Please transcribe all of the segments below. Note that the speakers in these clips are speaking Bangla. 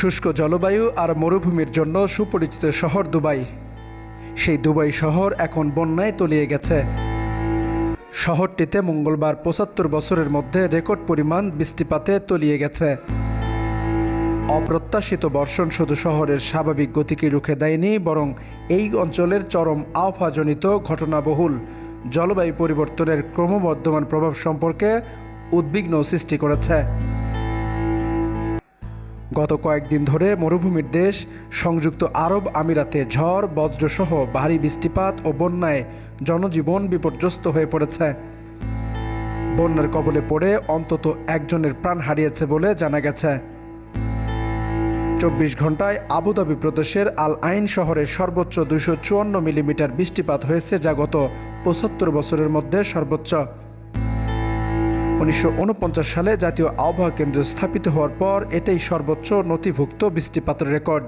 শুষ্ক জলবায়ু আর মরুভূমির জন্য সুপরিচিত শহর দুবাই। সেই দুবাই শহর এখন বন্যায় তলিয়ে গেছে। শহরটিতে মঙ্গলবার ৭৫ বছরের মধ্যে রেকর্ড পরিমাণ বৃষ্টিপাতে তলিয়ে গেছে। অপ্রত্যাশিত বর্ষণ শুধু শহরের স্বাভাবিক গতিকে রুখে দেয়নি, বরং এই অঞ্চলের চরম আবহাওয়াজনিত ঘটনাবহুল জলবায়ু পরিবর্তনের ক্রমবর্ধমান প্রভাব সম্পর্কে উদ্বিগ্ন সৃষ্টি করেছে। গত কয়েকদিন ধরে মরুভূমির দেশ সংযুক্ত আরব আমিরাতে ঝড় বজ্রসহ ভারী বৃষ্টিপাত ও বন্যায় জনজীবন বিপর্যস্ত হয়ে পড়েছে। বন্যার কবলে পড়ে অন্তত একজনের প্রাণ হারিয়েছে বলে জানা গেছে। ২৪ ঘন্টায় আবুধাবি প্রদেশের আল আইন শহরে সর্বোচ্চ ২৫৪ মিলিমিটার বৃষ্টিপাত হয়েছে, যা গত ৭৫ বছরের মধ্যে সর্বোচ্চ। ১৯৪৯ সালে জাতীয় আবহাওয়া কেন্দ্র স্থাপিত হওয়ার পর এটাই সর্বোচ্চ নথিভুক্ত বৃষ্টিপাতের রেকর্ড।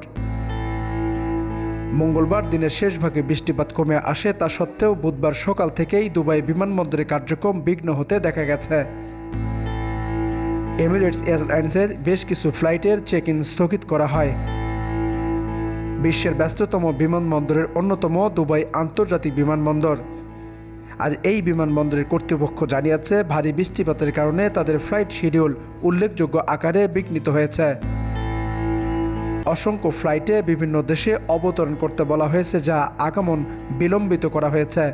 মঙ্গলবার দিনের শেষ ভাগে বৃষ্টিপাত কমে আসে, তা সত্ত্বেও বুধবার সকাল থেকেই দুবাই বিমানবন্দরের কার্যক্রম বিঘ্ন হতে দেখা গেছে। এমিরেটস এয়ারলাইন্সের বেশ কিছু ফ্লাইটের চেক ইন স্থগিত করা হয়। বিশ্বের ব্যস্ততম বিমানবন্দরের অন্যতম দুবাই আন্তর্জাতিক বিমানবন্দর। আজ এই বিমানবন্দরের কর্তৃপক্ষ জানিয়েছে, ভারী বৃষ্টিপাতের কারণে তাদের ফ্লাইট শিডিউল উল্লেখযোগ্য আকারে বিঘ্নিত হয়েছে। অসংখ্য ফ্লাইটে বিভিন্ন দেশে অবতরণ করতে বলা হয়েছে, যা আগমন বিলম্বিত করা হয়েছে।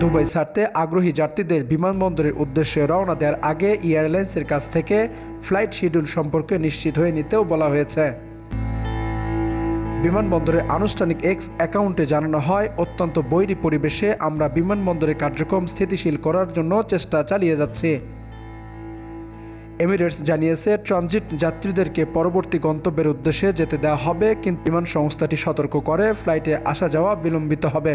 দুবাই ছাড়তে আগ্রহী যাত্রীদের বিমানবন্দরের উদ্দেশ্যে রওনা দেওয়ার আগে এয়ারলাইন্সের কাছ থেকে ফ্লাইট শিডিউল সম্পর্কে নিশ্চিত হয়ে নিতেও বলা হয়েছে। বিমানবন্দরের আনুষ্ঠানিক এক্স অ্যাকাউন্টে জানানো হয়, অত্যন্ত বৈরী পরিবেশে আমরা বিমানবন্দরের কার্যক্রম স্থিতিশীল করার জন্য চেষ্টা চালিয়ে যাচ্ছি। এমিরেটস জানিয়েছে, ট্রানজিট যাত্রীদেরকে পরবর্তী গন্তব্যের উদ্দেশ্যে যেতে দেওয়া হবে, কিন্তু বিমান সংস্থাটি সতর্ক করে ফ্লাইটে আসা যাওয়া বিলম্বিত হবে।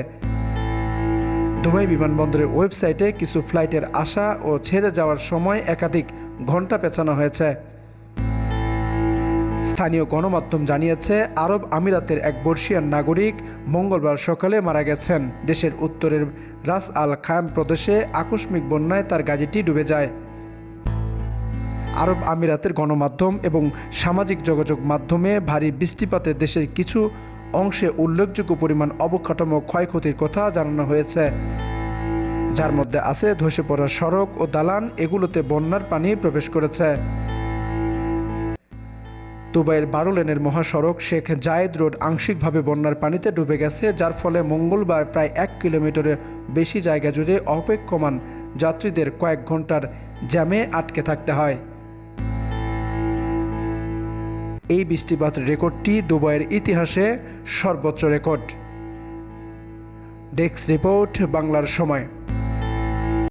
দুবাই বিমানবন্দরের ওয়েবসাইটে কিছু ফ্লাইটের আসা ও ছেড়ে যাওয়ার সময় একাধিক ঘন্টা পেছানো হয়েছে। স্থানীয় গণমাধ্যম জানিয়েছে, আরব আমিরাতের এক বর্ষীয়ান নাগরিক মঙ্গলবার সকালে মারা গেছেন। দেশের উত্তরের রাস আল খায়াম প্রদেশে আকস্মিক বন্যায় তার গাড়িটি ডুবে যায়। আরব আমিরাতের গণমাধ্যম এবং সামাজিক যোগাযোগ মাধ্যমে ভারী বৃষ্টিপাতে দেশের কিছু অংশে উল্লেখযোগ্য পরিমাণ অবকাঠামো ক্ষয়ক্ষতির কথা জানানো হয়েছে, যার মধ্যে আছে ধসে পড়া সড়ক ও দালান। এগুলোতে বন্যার পানি প্রবেশ করেছে। দুবাইয়ের ১২ লেনের মহাসড়ক শেখ জায়েদ রোড আংশিকভাবে বন্যার পানিতে ডুবে গেছে, যার ফলে মঙ্গলবার প্রায় ১ কিলোমিটারের বেশি জায়গা জুড়ে অপেক্ষমান যাত্রীদের কয়েক ঘন্টার জ্যামে আটকে থাকতে হয়। এই বৃষ্টিপাতের রেকর্ডটি দুবাইয়ের ইতিহাসে সর্বোচ্চ রেকর্ড। ডেস্ক রিপোর্ট, বাংলার সময়।